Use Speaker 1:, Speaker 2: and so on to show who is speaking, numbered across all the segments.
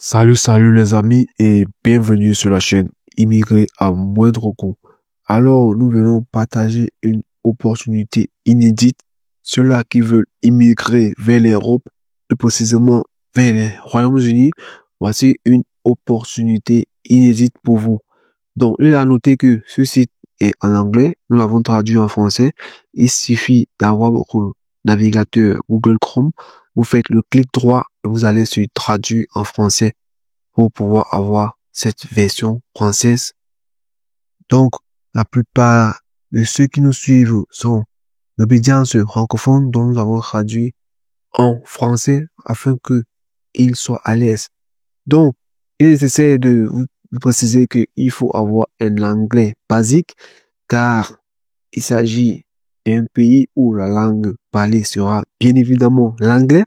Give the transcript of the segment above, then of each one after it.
Speaker 1: Salut les amis et bienvenue sur la chaîne Immigré à moindre coût. Alors, nous venons partager une opportunité inédite. Ceux-là qui veulent immigrer vers l'Europe, plus précisément vers les Royaumes-Unis, voici une opportunité inédite pour vous. Donc, il a noté que ce site est en anglais, nous l'avons traduit en français. Il suffit d'avoir votre navigateur Google Chrome, vous faites le clic droit et vous allez sur traduire en français pour pouvoir avoir cette version française. Donc, la plupart de ceux qui nous suivent sont d'obédience francophone dont nous avons traduit en français afin que ils soient à l'aise. Donc, il est nécessaire de vous préciser qu'il faut avoir un anglais basique car il s'agit d'un pays où la langue parlée sera bien évidemment l'anglais,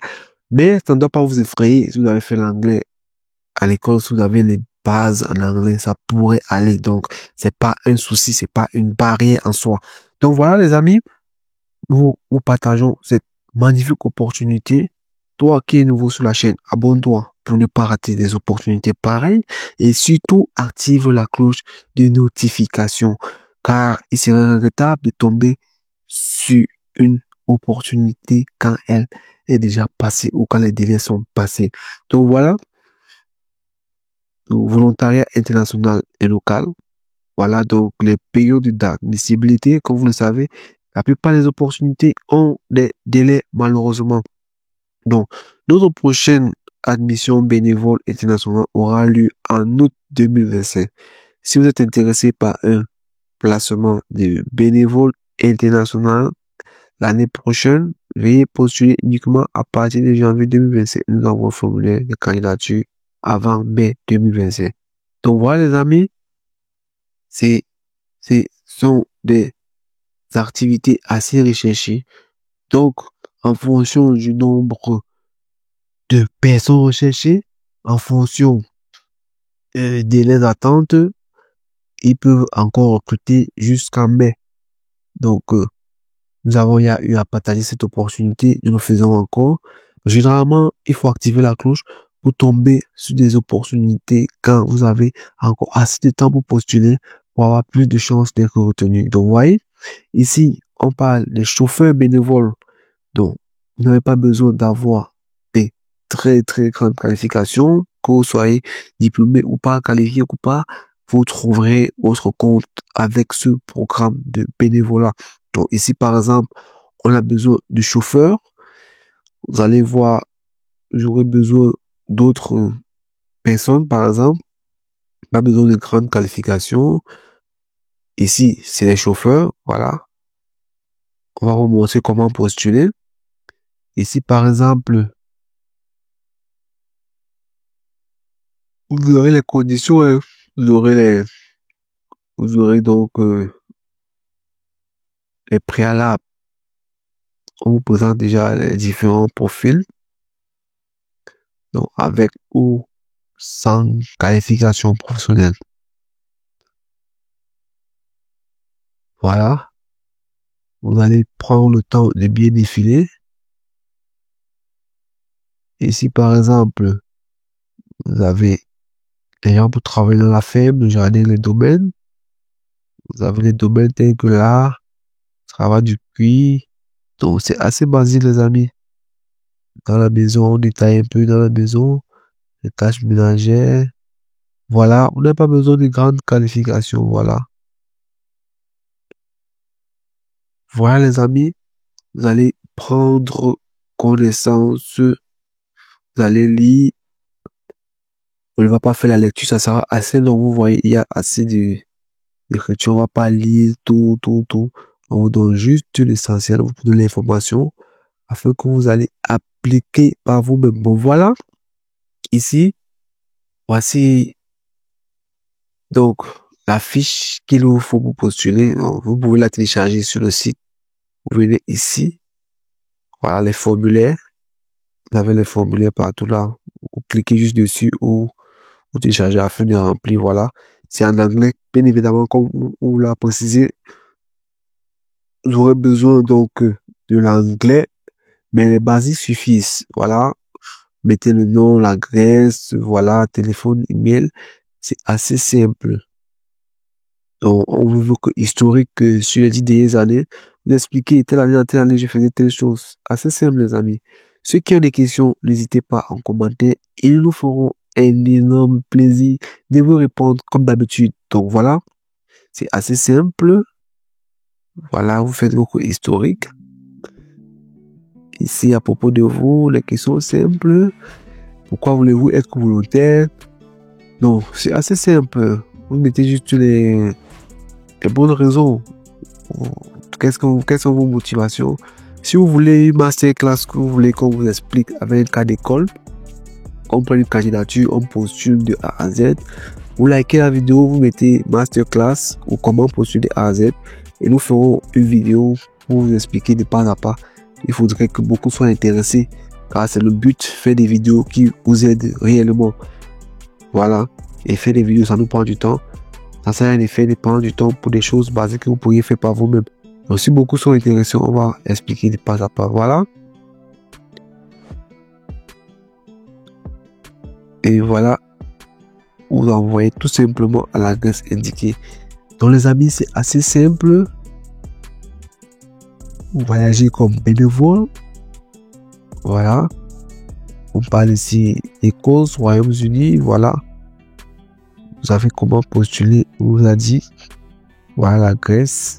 Speaker 1: mais ça ne doit pas vous effrayer si vous avez fait l'anglais à l'école, si vous avez les bases en anglais, ça pourrait aller. Donc, c'est pas un souci, c'est pas une barrière en soi. Donc voilà, les amis, nous partageons cette magnifique opportunité. Toi qui es nouveau sur la chaîne, abonne-toi pour ne pas rater des opportunités pareilles et surtout active la cloche de notification car il serait regrettable de tomber sur une opportunité quand elle est déjà passée ou quand les délais sont passés. Donc voilà, volontariat international et local. Voilà donc les périodes d'admissibilité. Comme vous le savez, la plupart des opportunités ont des délais malheureusement. Donc, notre prochaine admission bénévole internationale aura lieu en août 2025. Si vous êtes intéressé par un placement de bénévole international l'année prochaine, veuillez postuler uniquement à partir de janvier 2025. Nous avons formulé les candidatures avant mai 2025. Donc voilà les amis, c'est, sont des activités assez recherchées. Donc, en fonction du nombre de personnes recherchées, en fonction des délais d'attente, ils peuvent encore recruter jusqu'en mai. Donc, nous avons eu à partager cette opportunité, nous le faisons encore. Généralement, il faut activer la cloche pour tomber sur des opportunités quand vous avez encore assez de temps pour postuler, pour avoir plus de chances d'être retenu. Donc, vous voyez, ici, on parle des chauffeurs bénévoles. Donc, vous n'avez pas besoin d'avoir des très grandes qualifications, que vous soyez diplômé ou pas, qualifié ou pas, vous trouverez votre compte avec ce programme de bénévolat. Donc, ici, par exemple, on a besoin de chauffeurs. Vous allez voir, j'aurai besoin d'autres personnes, par exemple. Pas besoin de grandes qualifications. Ici, c'est les chauffeurs. Voilà. On va vous montrer comment postuler. Ici, par exemple, vous aurez les conditions, hein. Vous aurez vous aurez donc les préalables. On vous présente déjà les différents profils. Donc, avec ou sans qualification professionnelle. Voilà. Vous allez prendre le temps de bien défiler. Ici, par exemple, vous avez les gens pour travailler dans la ferme, jardin, les domaines. Vous avez les domaines tels que l'art, travail du cuir. Donc, c'est assez basique, les amis. Dans la maison, on détaille un peu dans la maison, les tâches ménagères. Voilà, on n'a pas besoin de grandes qualifications, voilà. Voilà, les amis, vous allez prendre connaissance, vous allez lire. On ne va pas faire la lecture, ça sera assez long. Vous voyez, il y a assez d'écriture. On va pas lire tout. On vous donne juste l'essentiel, vous donne l'information afin que vous allez appliquer par vous-même. Bon, voilà. Ici, voici donc la fiche qu'il vous faut pour postuler. Donc, vous pouvez la télécharger sur le site. Vous venez ici. Voilà les formulaires. Vous avez les formulaires partout là. Vous cliquez juste dessus ou vous téléchargez afin de remplir. Voilà. C'est en anglais, bien évidemment, comme on l'a précisé. Vous aurez besoin donc de l'anglais, mais les basiques suffisent. Voilà. mettez le nom, l'adresse, voilà, téléphone, email. C'est assez simple. Donc, on vous veut que historique sur les 10 dernières années. Vous expliquez, telle année, je faisais telle chose. Assez simple, les amis. Ceux qui ont des questions, n'hésitez pas en commentaire. Ils nous feront un énorme plaisir de vous répondre comme d'habitude. Donc voilà, c'est assez simple. Voilà, vous faites beaucoup historique. Ici, à propos de vous, les questions simples. Pourquoi voulez-vous être volontaire? Non, c'est assez simple. Vous mettez juste les bonnes raisons. Quelles sont vos motivations? Si vous voulez une masterclass que vous voulez qu'on vous explique avec un cas d'école, on prend une candidature, on postule de A à Z. Vous likez la vidéo, vous mettez masterclass ou comment postuler A à Z et nous ferons une vidéo pour vous expliquer de pas à pas. Il faudrait que beaucoup soient intéressés car c'est le but, faire des vidéos qui vous aident réellement. Voilà. Et faire des vidéos, ça nous prend du temps. Ça sert à rien de faire prendre du temps pour des choses basiques que vous pourriez faire par vous-même. Donc, si beaucoup sont intéressés, on va expliquer de pas à pas. Voilà. Et voilà. Vous envoyez tout simplement à l'adresse indiquée. Donc, les amis, c'est assez simple. Vous voyagez comme bénévole. Voilà. On parle ici Écosse, Royaume-Uni. Voilà. Vous savez comment postuler. On vous a dit. Voilà la Grèce.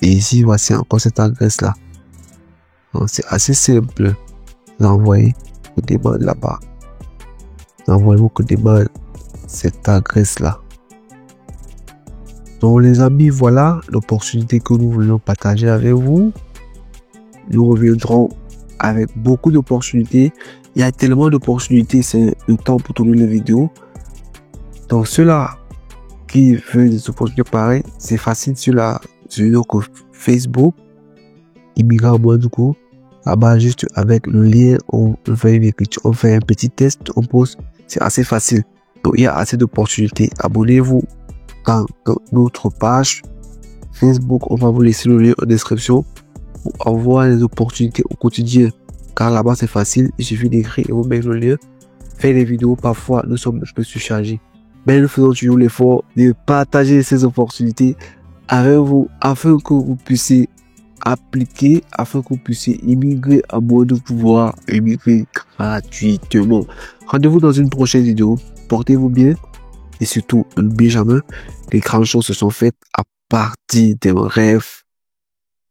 Speaker 1: Et ici, voici encore cette adresse-là. C'est assez simple. Vous envoyez vos demandes là-bas. Vous envoyez vos demandes cette adresse-là. Donc, les amis, voilà l'opportunité que nous voulons partager avec vous. Nous reviendrons avec beaucoup d'opportunités. Il y a tellement d'opportunités, c'est le temps pour tourner les vidéos. Donc, ceux-là qui veulent des opportunités pareilles, c'est facile sur notre Facebook. Immigrant moi du coup. Là-bas, juste avec le lien, on fait une écriture, on fait un petit test, on pose. C'est assez facile. Donc, il y a assez d'opportunités. Abonnez-vous dans notre page Facebook. On va vous laisser le lien en description pour avoir les opportunités au quotidien. Car là-bas, c'est facile. Il suffit d'écrire et vous mettre le lien. Faire des vidéos, parfois, nous sommes un peu surchargés. Mais nous faisons toujours l'effort de partager ces opportunités avec vous afin que vous puissiez appliquer, afin que vous puissiez immigrer à bord de pouvoir immigrer gratuitement. Rendez-vous dans une prochaine vidéo. Portez-vous bien et surtout, n'oubliez jamais, les grandes choses se sont faites à partir des rêves.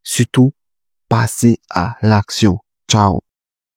Speaker 1: Surtout, passez à l'action. Ciao.